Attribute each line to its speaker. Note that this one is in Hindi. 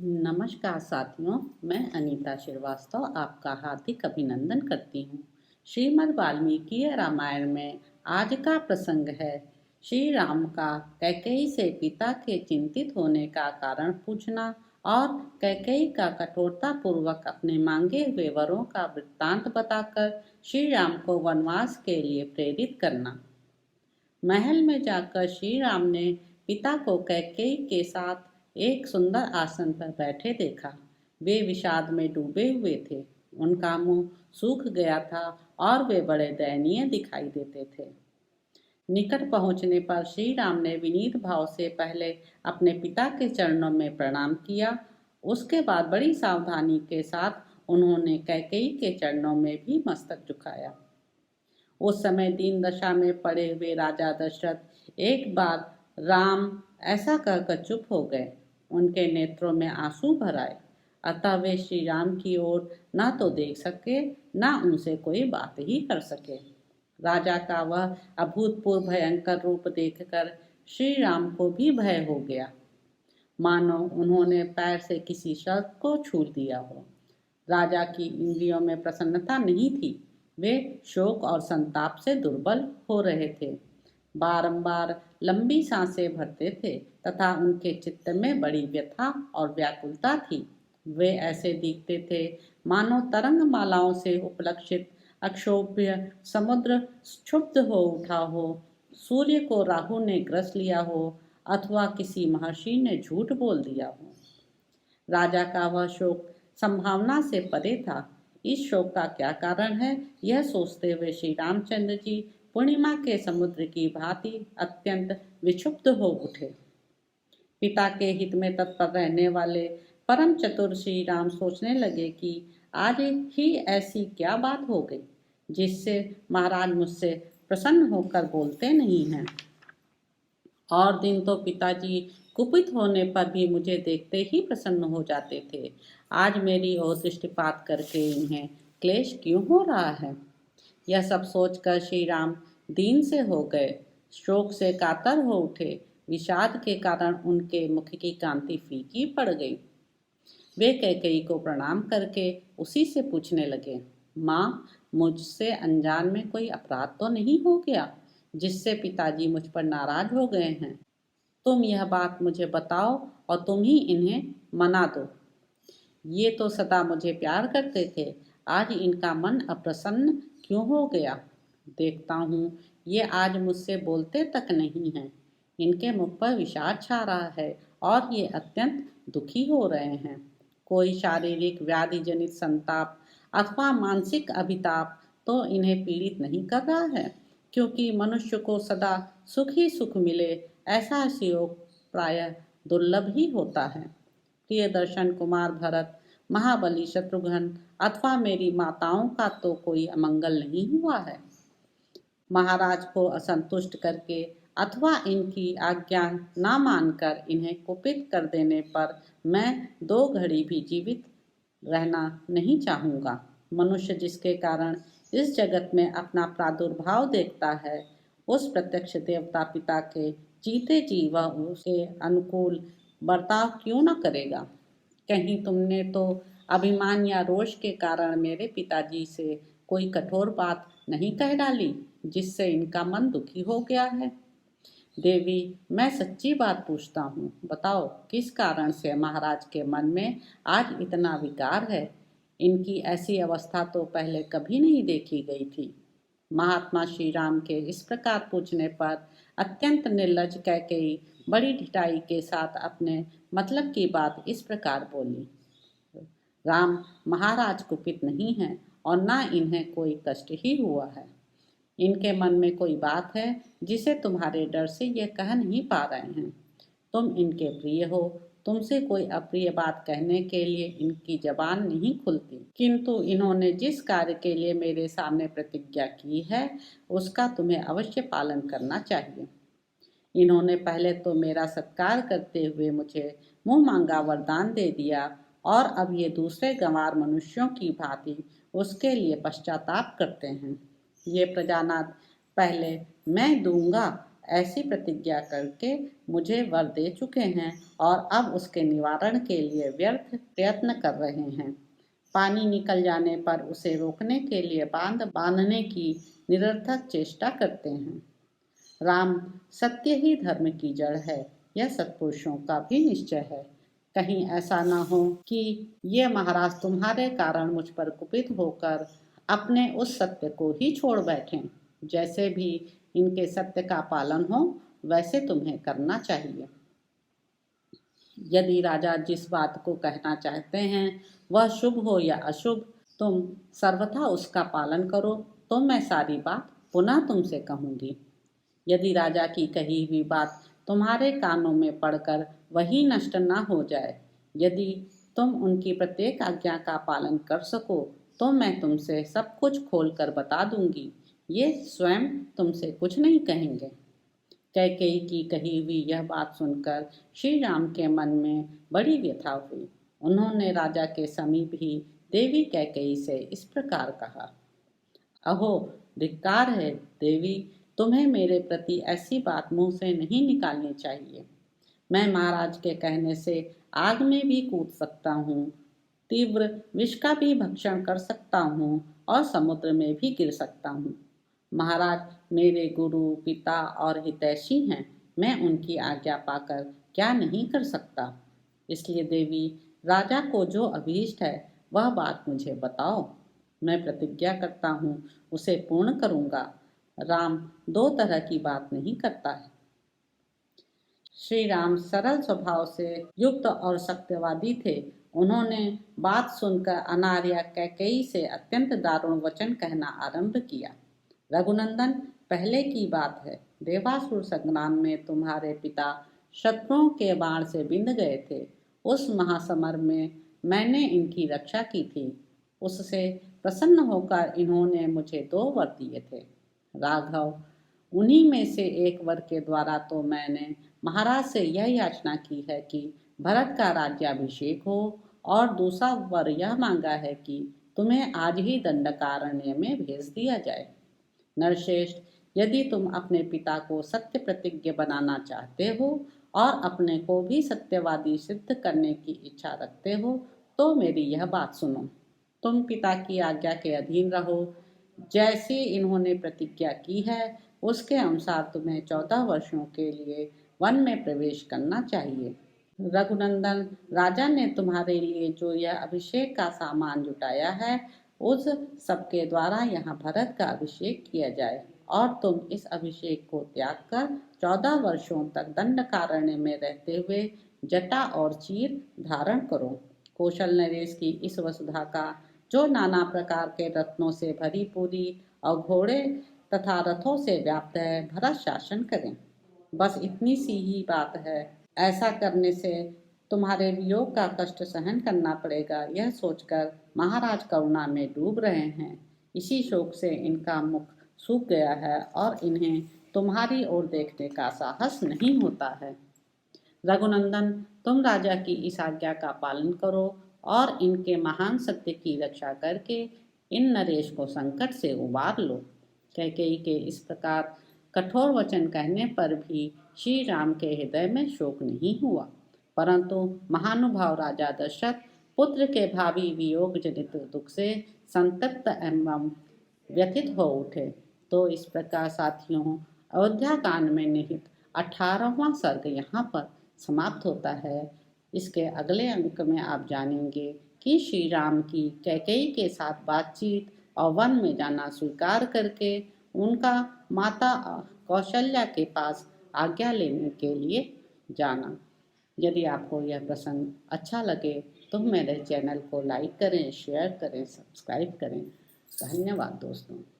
Speaker 1: नमस्कार साथियों, मैं अनीता श्रीवास्तव आपका हार्दिक अभिनंदन करती हूँ। श्रीमद् वाल्मीकि रामायण में आज का प्रसंग है श्री राम का कैकेयी से पिता के चिंतित होने का कारण पूछना और कैकेयी का कठोरता पूर्वक अपने मांगे हुए वरों का वृत्तांत बताकर श्री राम को वनवास के लिए प्रेरित करना। महल में जाकर श्री राम ने पिता को कैकेयी के साथ एक सुंदर आसन पर बैठे देखा। वे विषाद में डूबे हुए थे। उनका मुंह सूख गया था और वे बड़े दयनीय दिखाई देते थे। निकट पहुंचने पर श्री राम ने विनीत भाव से पहले अपने पिता के चरणों में प्रणाम किया। उसके बाद बड़ी सावधानी के साथ उन्होंने कैकेयी के चरणों में भी मस्तक झुकाया। उस समय दीन दशा में पड़े हुए राजा दशरथ एक बार राम ऐसा कहकर चुप हो गए। उनके नेत्रों में आंसू भर आए, अतः वे श्री राम की ओर न तो देख सके न उनसे कोई बात ही कर सके। राजा का वह अभूतपूर्व भयंकर रूप देखकर श्री राम को भी भय हो गया, मानो उन्होंने पैर से किसी शर्त को छू दिया हो। राजा की इंद्रियों में प्रसन्नता नहीं थी। वे शोक और संताप से दुर्बल हो रहे थे। बारंबार लंबी सांसें भरते थे तथा उनके चित्त में बड़ी व्यथा और व्याकुलता थी। वे ऐसे दिखते थे मानो तरंग मालाओं से उपलक्षित अक्षोभ्य समुद्र क्षुब्ध हो उठा हो, सूर्य को राहु ने ग्रस लिया हो अथवा किसी महर्षि ने झूठ बोल दिया हो। राजा का वह शोक संभावना से परे था। इस शोक का क्या कारण है, यह सोचते हुए श्री रामचंद्र जी पूर्णिमा के समुद्र की भांति अत्यंत विक्षुब्ध हो उठे। पिता के हित में तत्पर रहने वाले परम चतुर श्री राम सोचने लगे कि आज ही ऐसी क्या बात हो गई जिससे महाराज मुझसे प्रसन्न होकर बोलते नहीं हैं। और दिन तो पिताजी कुपित होने पर भी मुझे देखते ही प्रसन्न हो जाते थे। आज मेरी ओर दृष्टिपात करके इन्हें क्लेश क्यों हो रहा है। यह सब सोचकर श्री राम दीन से हो गए, शोक से कातर हो उठे। विषाद के कारण उनके मुख की कांति फीकी पड़ गई। वे कैकेयी को प्रणाम करके उसी से पूछने लगे, माँ, मुझसे अनजान में कोई अपराध तो नहीं हो गया जिससे पिताजी मुझ पर नाराज हो गए हैं। तुम यह बात मुझे बताओ और तुम ही इन्हें मना दो। ये तो सदा मुझे प्यार करते थे, आज इनका मन अप्रसन्न क्यों हो गया। देखता हूँ ये आज मुझसे बोलते तक नहीं हैं। इनके मुख पर विषाद छा रहा है और ये अत्यंत दुखी हो रहे हैं। कोई शारीरिक व्याधि जनित संताप अथवा मानसिक अभिताप तो इन्हें पीड़ित नहीं कर रहा है, क्योंकि मनुष्य को सदा सुख ही सुख मिले ऐसा योग प्रायः दुर्लभ ही होता है। प्रिय दर्शन कुमार भरत, महाबली शत्रुघ्न अथवा मेरी माताओं का तो कोई अमंगल नहीं हुआ है। महाराज को असंतुष्ट करके अथवा इनकी आज्ञा न मानकर इन्हें कुपित कर देने पर मैं 2 घड़ी भी जीवित रहना नहीं चाहूँगा। मनुष्य जिसके कारण इस जगत में अपना प्रादुर्भाव देखता है, उस प्रत्यक्ष देवता पिता के जीते जी वह उसके अनुकूल बर्ताव क्यों न करेगा। कहीं तुमने तो अभिमान या रोष के कारण मेरे पिताजी से कोई कठोर बात नहीं कह डाली जिससे इनका मन दुखी हो गया है। देवी, मैं सच्ची बात पूछता हूँ, बताओ किस कारण से महाराज के मन में आज इतना विकार है। इनकी ऐसी अवस्था तो पहले कभी नहीं देखी गई थी। महात्मा श्री राम के इस प्रकार पूछने पर अत्यंत निर्लज कैकेयी बड़ी ढिठाई के साथ अपने मतलब की बात इस प्रकार बोली, राम, महाराज कुपित नहीं हैं और न इन्हें कोई कष्ट ही हुआ है। इनके मन में कोई बात है जिसे तुम्हारे डर से ये कह नहीं पा रहे हैं। तुम इनके प्रिय हो, तुमसे कोई अप्रिय बात कहने के लिए इनकी जबान नहीं खुलती, किंतु इन्होंने जिस कार्य के लिए मेरे सामने प्रतिज्ञा की है उसका तुम्हें अवश्य पालन करना चाहिए। इन्होंने पहले तो मेरा सत्कार करते हुए मुझे मुंह मांगा वरदान दे दिया और अब ये दूसरे गंवार मनुष्यों की भांति उसके लिए पश्चाताप करते हैं। ये प्रजानाथ पहले मैं दूंगा ऐसी प्रतिज्ञा करके मुझे वर दे चुके हैं और अब उसके निवारण के लिए व्यर्थ प्रयत्न कर रहे हैं। पानी निकल जाने पर उसे रोकने के लिए बांध बांधने की निरर्थक चेष्टा करते हैं। राम, सत्य ही धर्म की जड़ है, यह सत्पुरुषों का भी निश्चय है। कहीं ऐसा न हो कि ये महाराज तुम्हारे कारण मुझ पर कुपित होकर अपने उस सत्य को ही छोड़ बैठें। जैसे भी इनके सत्य का पालन हो वैसे तुम्हें करना चाहिए। यदि राजा जिस बात को कहना चाहते हैं वह शुभ हो या अशुभ, तुम सर्वथा उसका पालन करो तो मैं सारी बात पुनः तुमसे कहूँगी। यदि राजा की कही हुई बात तुम्हारे कानों में पड़कर वही नष्ट न हो जाए, यदि तुम उनकी प्रत्येक आज्ञा का पालन कर सको तो मैं तुमसे सब कुछ खोल कर बता दूंगी। ये स्वयं तुमसे कुछ नहीं कहेंगे। कैकेयी की कही हुई यह बात सुनकर श्री राम के मन में बड़ी व्यथा हुई। उन्होंने राजा के समीप ही देवी कैकेयी से इस प्रकार कहा, अहो धिक्कार है देवी, तुम्हें मेरे प्रति ऐसी बात मुंह से नहीं निकालनी चाहिए। मैं महाराज के कहने से आग में भी कूद सकता हूँ, तीव्र विष का भी भक्षण कर सकता हूँ और समुद्र में भी गिर सकता हूँ। महाराज मेरे गुरु, पिता और हितैषी हैं, मैं उनकी आज्ञा पाकर क्या नहीं कर सकता। इसलिए देवी, राजा को जो अभीष्ट है वह बात मुझे बताओ, मैं प्रतिज्ञा करता हूँ उसे पूर्ण करूँगा। राम दो तरह की बात नहीं करता है। श्री राम सरल स्वभाव से युक्त और सत्यवादी थे। उन्होंने बात सुनकर अनार्या कैकेयी से अत्यंत दारुण वचन कहना आरंभ किया। रघुनंदन, पहले की बात है, देवासुर संग्राम में तुम्हारे पिता शत्रुओं के बाण से बिंध गए थे। उस महासमर में मैंने इनकी रक्षा की थी। उससे प्रसन्न होकर इन्होंने मुझे 2 वर दिए थे। राघव, उन्हीं में से एक वर के द्वारा तो मैंने महाराज से यह याचना की है कि भरत का राज्याभिषेक हो, और दूसरा वर यह मांगा है कि तुम्हें आज ही दंडकारण्य में भेज दिया जाए। नरश्रेष्ठ, यदि तुम अपने पिता को सत्य प्रतिज्ञ बनाना चाहते हो और अपने को भी सत्यवादी सिद्ध करने की इच्छा रखते हो तो मेरी यह बात सुनो। तुम पिता की आज्ञा के अधीन रहो। जैसी इन्होंने प्रतिज्ञा की है उसके अनुसार तुम्हें 14 वर्षों के लिए वन में प्रवेश करना चाहिए। रघुनंदन, राजा ने तुम्हारे लिए जो यह अभिषेक का सामान जुटाया है उस सबके द्वारा यहाँ भरत का अभिषेक किया जाए और तुम इस अभिषेक को त्याग कर 14 वर्षों तक दंडकारण्य में रहते हुए जटा और चीर धारण करो। कौशल नरेश की इस वसुधा का जो नाना प्रकार के रत्नों से भरी पूरी और घोड़े तथा रथों से व्याप्त है, भरत शासन करें। बस इतनी सी ही बात है। ऐसा करने से तुम्हारे वियोग का कष्ट सहन करना पड़ेगा, यह सोचकर महाराज करुणा में डूब रहे हैं। इसी शोक से इनका मुख सूख गया है और इन्हें तुम्हारी ओर देखने का साहस नहीं होता है। रघुनंदन, तुम राजा की इस आज्ञा का पालन करो और इनके महान सत्य की रक्षा करके इन नरेश को संकट से उबार लो। कैकेयी के इस प्रकार कठोर वचन कहने पर भी श्री राम के हृदय में शोक नहीं हुआ, परंतु महानुभाव राजा दशरथ पुत्र के भावी वियोग जनित दुख से संतप्त एवं व्यथित हो उठे। तो इस प्रकार साथियों, अयोध्या कांड में निहित 18वां सर्ग यहाँ पर समाप्त होता है। इसके अगले अंक में आप जानेंगे कि श्री राम की कैकेयी के साथ बातचीत और वन में जाना स्वीकार करके उनका माता कौशल्या के पास आज्ञा लेने के लिए जाना। यदि आपको यह प्रसंग अच्छा लगे तो मेरे चैनल को लाइक करें, शेयर करें, सब्सक्राइब करें। धन्यवाद दोस्तों।